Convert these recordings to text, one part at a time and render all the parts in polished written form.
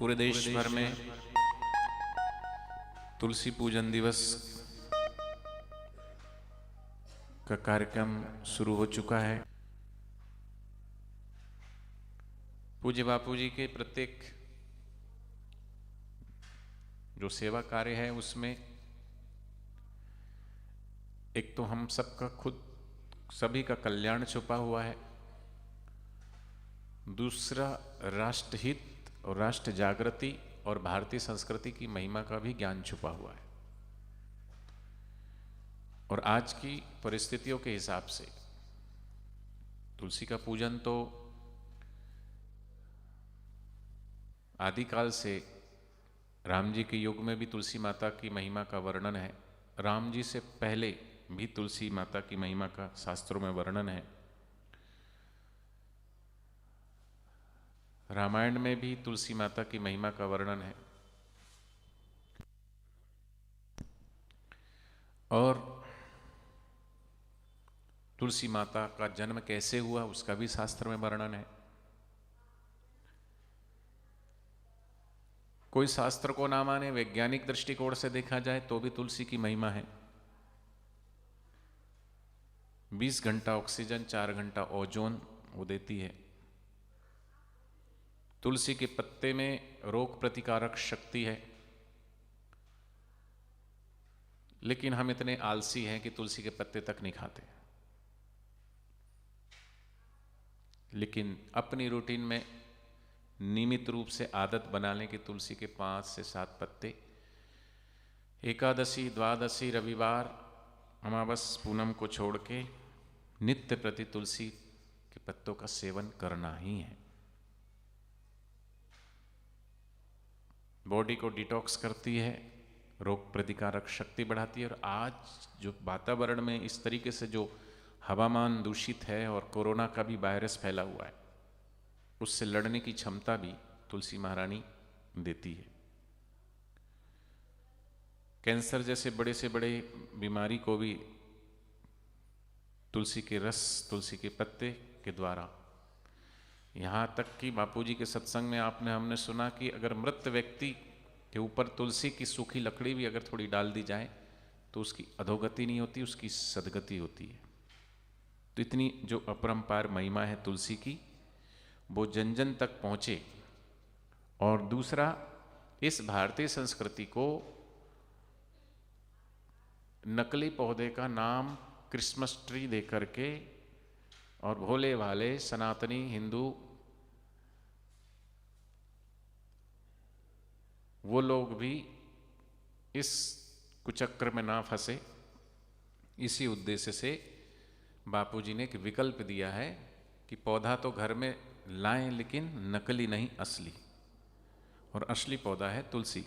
पूरे देश भर में तुलसी पूजन दिवस का कार्यक्रम शुरू हो चुका है। पूज्य बापू जी के प्रत्येक जो सेवा कार्य है उसमें एक तो हम सबका खुद सभी का कल्याण छुपा हुआ है, दूसरा राष्ट्रहित और राष्ट्र जागृति और भारतीय संस्कृति की महिमा का भी ज्ञान छुपा हुआ है। और आज की परिस्थितियों के हिसाब से तुलसी का पूजन तो आदिकाल से राम जी के युग में भी तुलसी माता की महिमा का वर्णन है। राम जी से पहले भी तुलसी माता की महिमा का शास्त्रों में वर्णन है। रामायण में भी तुलसी माता की महिमा का वर्णन है। और तुलसी माता का जन्म कैसे हुआ उसका भी शास्त्र में वर्णन है। कोई शास्त्र को ना माने, वैज्ञानिक दृष्टिकोण से देखा जाए तो भी तुलसी की महिमा है। 20 घंटा ऑक्सीजन, 4 घंटा ओजोन वो देती है। तुलसी के पत्ते में रोग प्रतिकारक शक्ति है। लेकिन हम इतने आलसी हैं कि तुलसी के पत्ते तक नहीं खाते। लेकिन अपनी रूटीन में नियमित रूप से आदत बना लें कि तुलसी के 5 से 7 पत्ते एकादशी, द्वादशी, रविवार, अमावस, पूनम को छोड़ के नित्य प्रति तुलसी के पत्तों का सेवन करना ही है। बॉडी को डिटॉक्स करती है, रोग प्रतिकारक शक्ति बढ़ाती है। और आज जो वातावरण में इस तरीके से जो हवामान दूषित है और कोरोना का भी वायरस फैला हुआ है, उससे लड़ने की क्षमता भी तुलसी महारानी देती है। कैंसर जैसे बड़े से बड़े बीमारी को भी तुलसी के रस, तुलसी के पत्ते के द्वारा, यहाँ तक कि बापूजी के सत्संग में हमने सुना कि अगर मृत व्यक्ति के ऊपर तुलसी की सूखी लकड़ी भी अगर थोड़ी डाल दी जाए तो उसकी अधोगति नहीं होती, उसकी सदगति होती है। तो इतनी जो अपरंपार महिमा है तुलसी की, वो जन जन तक पहुँचे। और दूसरा, इस भारतीय संस्कृति को नकली पौधे का नाम क्रिसमस ट्री दे करके और भोले भाले सनातनी हिंदू वो लोग भी इस कुचक्र में ना फंसे, इसी उद्देश्य से बापूजी ने एक विकल्प दिया है कि पौधा तो घर में लाएं लेकिन नकली नहीं, असली। और असली पौधा है तुलसी।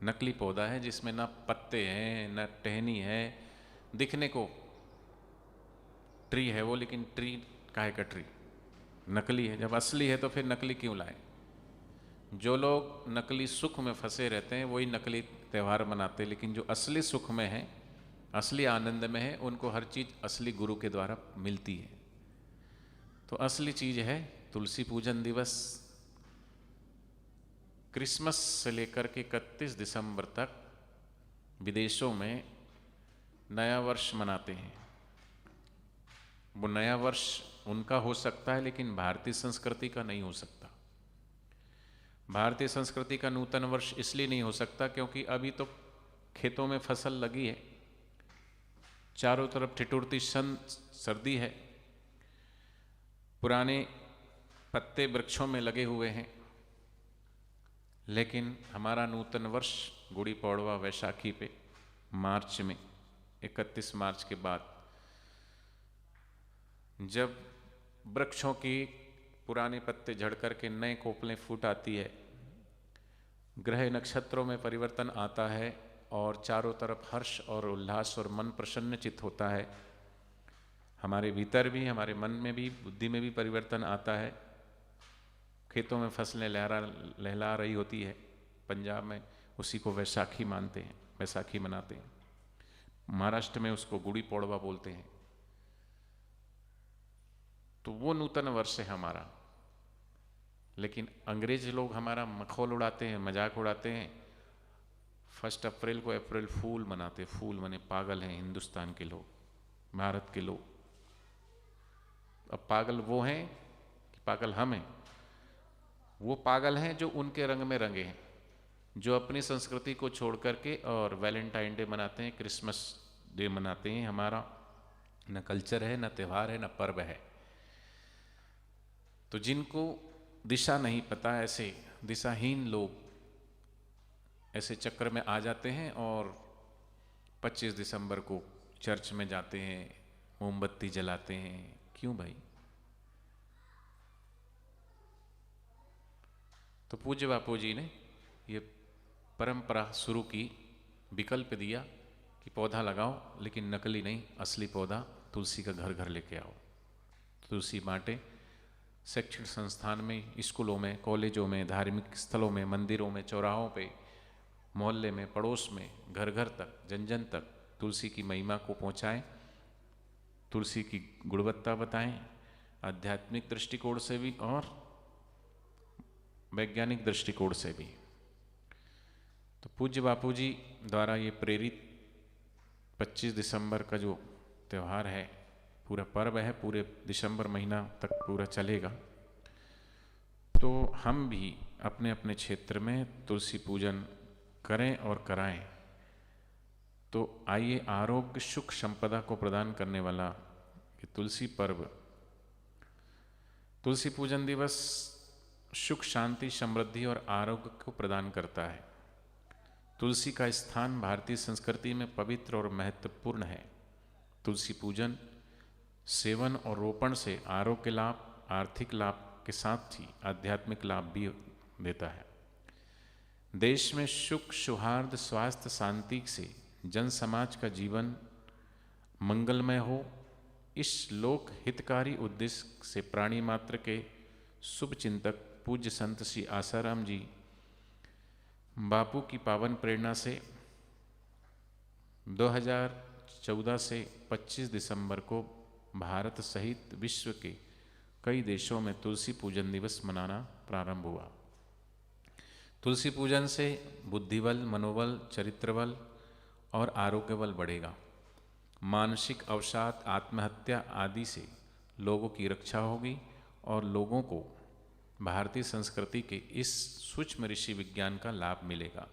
नकली पौधा है जिसमें ना पत्ते हैं, ना टहनी है, दिखने को ट्री है वो, लेकिन ट्री काहे का ट्री, नकली है। जब असली है तो फिर नकली क्यों लाए? जो लोग नकली सुख में फंसे रहते हैं वही नकली त्यौहार मनाते हैं, लेकिन जो असली सुख में है, असली आनंद में है, उनको हर चीज असली गुरु के द्वारा मिलती है। तो असली चीज है तुलसी पूजन दिवस। क्रिसमस से लेकर के 31 दिसंबर तक विदेशों में नया वर्ष मनाते हैं। वो नया वर्ष उनका हो सकता है लेकिन भारतीय संस्कृति का नहीं हो सकता। भारतीय संस्कृति का नूतन वर्ष इसलिए नहीं हो सकता क्योंकि अभी तो खेतों में फसल लगी है, चारों तरफ ठिठुरती सर्दी है, पुराने पत्ते वृक्षों में लगे हुए हैं। लेकिन हमारा नूतन वर्ष गुड़ी पड़वा वैशाखी पे मार्च में, 31 मार्च के बाद, जब वृक्षों की पुराने पत्ते झड़ करके नए कोपलें फूट आती है, ग्रह नक्षत्रों में परिवर्तन आता है और चारों तरफ हर्ष और उल्लास और मन प्रसन्नचित होता है। हमारे भीतर भी, हमारे मन में भी, बुद्धि में भी परिवर्तन आता है। खेतों में फसलें लहला रही होती है। पंजाब में उसी को वैशाखी मानते हैं, वैसाखी मनाते हैं। महाराष्ट्र में उसको गुड़ी पड़वा बोलते हैं। तो वो नूतन वर्ष है हमारा। लेकिन अंग्रेज लोग हमारा मखौल उड़ाते हैं, मजाक उड़ाते हैं। 1 अप्रैल को अप्रैल फूल मनाते। फूल माने पागल हैं हिंदुस्तान के लोग, भारत के लोग। अब पागल वो हैं कि पागल हम हैं? वो पागल हैं जो उनके रंग में रंगे हैं, जो अपनी संस्कृति को छोड़ करके और वैलेंटाइन डे मनाते हैं, क्रिसमस डे मनाते हैं। हमारा न कल्चर है, न त्यौहार है, न पर्व है। तो जिनको दिशा नहीं पता, ऐसे दिशाहीन लोग ऐसे चक्र में आ जाते हैं और 25 दिसंबर को चर्च में जाते हैं, मोमबत्ती जलाते हैं। क्यों भाई? तो पूज्य बापू जी ने ये परंपरा शुरू की, विकल्प दिया कि पौधा लगाओ, लेकिन नकली नहीं, असली पौधा तुलसी का घर घर लेके आओ। तुलसी बांटे, शैक्षणिक संस्थान में, स्कूलों में, कॉलेजों में, धार्मिक स्थलों में, मंदिरों में, चौराहों पे, मोहल्ले में, पड़ोस में, घर घर तक, जन जन तक तुलसी की महिमा को पहुंचाएं, तुलसी की गुणवत्ता बताएं, आध्यात्मिक दृष्टिकोण से भी और वैज्ञानिक दृष्टिकोण से भी। तो पूज्य बापू जी द्वारा ये प्रेरित 25 दिसंबर का जो त्यौहार है, पूरा पर्व है, पूरे दिसंबर महीना तक पूरा चलेगा। तो हम भी अपने अपने क्षेत्र में तुलसी पूजन करें और कराएं। तो आइए आरोग्य सुख संपदा को प्रदान करने वाला ये तुलसी पर्व, तुलसी पूजन दिवस सुख शांति समृद्धि और आरोग्य को प्रदान करता है। तुलसी का स्थान भारतीय संस्कृति में पवित्र और महत्वपूर्ण है। तुलसी पूजन, सेवन और रोपण से आरोग्य लाभ, आर्थिक लाभ के साथ ही आध्यात्मिक लाभ भी देता है। देश में सुख, सौहार्द, स्वास्थ्य, शांति से जन समाज का जीवन मंगलमय हो, इस लोक हितकारी उद्देश्य से प्राणी मात्र के शुभ चिंतक पूज्य संत श्री आसाराम जी बापू की पावन प्रेरणा से 2014 से 25 दिसंबर को भारत सहित विश्व के कई देशों में तुलसी पूजन दिवस मनाना प्रारंभ हुआ। तुलसी पूजन से बुद्धिबल, मनोबल, चरित्रबल और आरोग्य बल बढ़ेगा। मानसिक अवसाद, आत्महत्या आदि से लोगों की रक्षा होगी और लोगों को भारतीय संस्कृति के इस सूक्ष्म ऋषि विज्ञान का लाभ मिलेगा।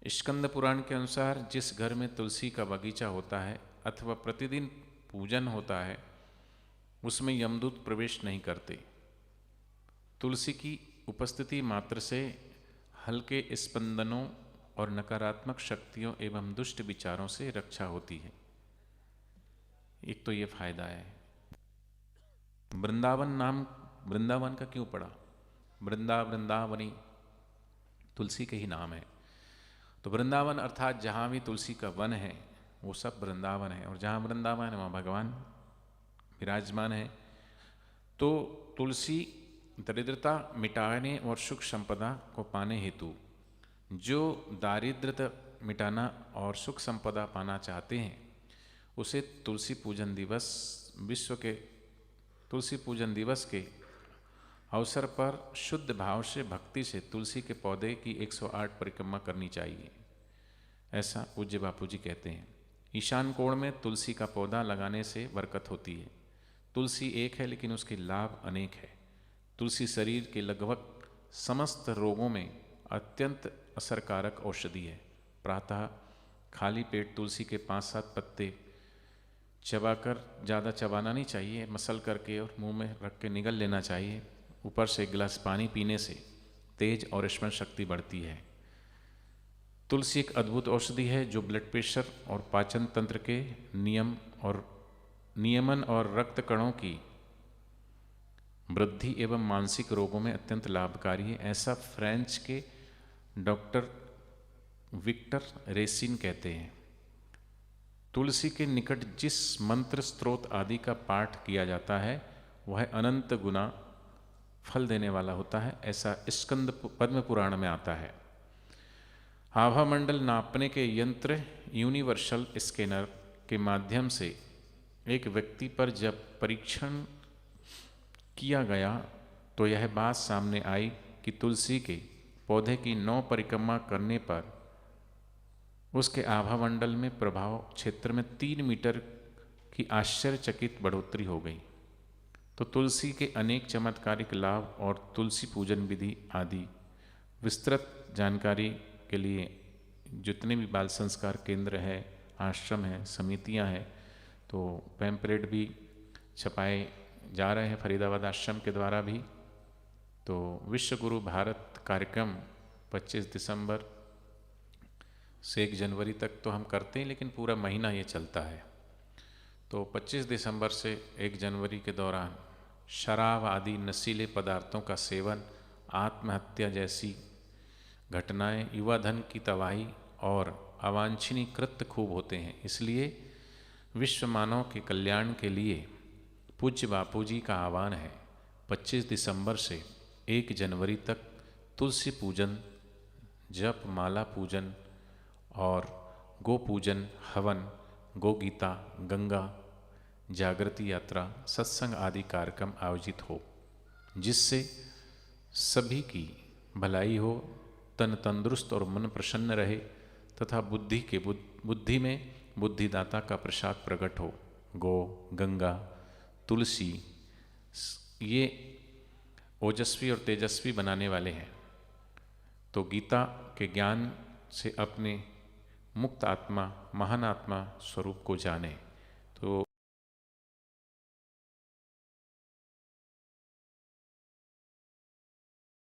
स्कंद पुराण के अनुसार जिस घर में तुलसी का बगीचा होता है अथवा प्रतिदिन पूजन होता है, उसमें यमदूत प्रवेश नहीं करते। तुलसी की उपस्थिति मात्र से हल्के स्पंदनों और नकारात्मक शक्तियों एवं दुष्ट विचारों से रक्षा होती है। एक तो ये फायदा है। वृंदावन नाम वृंदावन का क्यों पड़ा? वृंदावनी तुलसी के ही नाम है। तो वृंदावन अर्थात जहाँ भी तुलसी का वन है वो सब वृंदावन है, और जहाँ वृंदावन है वहाँ भगवान विराजमान है। तो तुलसी दरिद्रता मिटाने और सुख संपदा को पाने हेतु जो दारिद्रता मिटाना और सुख संपदा पाना चाहते हैं, उसे तुलसी पूजन दिवस, विश्व के तुलसी पूजन दिवस के अवसर पर शुद्ध भाव से, भक्ति से तुलसी के पौधे की 108 परिक्रमा करनी चाहिए, ऐसा पूज्य बापू जी कहते हैं। ईशान कोण में तुलसी का पौधा लगाने से बरकत होती है। तुलसी एक है लेकिन उसके लाभ अनेक है। तुलसी शरीर के लगभग समस्त रोगों में अत्यंत असरकारक औषधि है। प्रातः खाली पेट तुलसी के 5-7 पत्ते चबाकर, ज़्यादा चबाना नहीं चाहिए, मसल करके और मुंह में रख के निगल लेना चाहिए। ऊपर से एक गिलास पानी पीने से तेज और स्मरण शक्ति बढ़ती है। तुलसी एक अद्भुत औषधि है जो ब्लड प्रेशर और पाचन तंत्र के नियमन और रक्त कणों की वृद्धि एवं मानसिक रोगों में अत्यंत लाभकारी है, ऐसा फ्रेंच के डॉक्टर विक्टर रेसिन कहते हैं। तुलसी के निकट जिस मंत्र, स्त्रोत आदि का पाठ किया जाता है वह अनंत गुना फल देने वाला होता है, ऐसा स्कंद पद्म पुराण में आता है। आभा मंडल नापने के यंत्र यूनिवर्सल स्कैनर के माध्यम से एक व्यक्ति पर जब परीक्षण किया गया तो यह बात सामने आई कि तुलसी के पौधे की 9 परिक्रमा करने पर उसके आभामंडल में प्रभाव क्षेत्र में 3 मीटर की आश्चर्यचकित बढ़ोतरी हो गई। तो तुलसी के अनेक चमत्कारिक लाभ और तुलसी पूजन विधि आदि विस्तृत जानकारी के लिए जितने भी बाल संस्कार केंद्र है, आश्रम है, समितियां हैं, तो पैम्पलेट भी छपाए जा रहे हैं फरीदाबाद आश्रम के द्वारा भी। तो विश्व गुरु भारत कार्यक्रम 25 दिसंबर से 1 जनवरी तक तो हम करते हैं, लेकिन पूरा महीना ये चलता है। तो 25 दिसंबर से 1 जनवरी के दौरान शराब आदि नशीले पदार्थों का सेवन, आत्महत्या जैसी घटनाएं, युवा धन की तबाही और अवांछनीय कृत्य खूब होते हैं। इसलिए विश्व मानव के कल्याण के लिए पूज्य बापू जी का आह्वान है 25 दिसंबर से 1 जनवरी तक तुलसी पूजन, जप माला पूजन और गो पूजन, हवन, गो गीता, गंगा जागृति यात्रा, सत्संग आदि कार्यक्रम आयोजित हो, जिससे सभी की भलाई हो, तन तंदुरुस्त और मन प्रसन्न रहे तथा बुद्धि में बुद्धिदाता का प्रसाद प्रकट हो। गो, गंगा, तुलसी ये ओजस्वी और तेजस्वी बनाने वाले हैं। तो गीता के ज्ञान से अपने मुक्त आत्मा, महान आत्मा स्वरूप को जाने।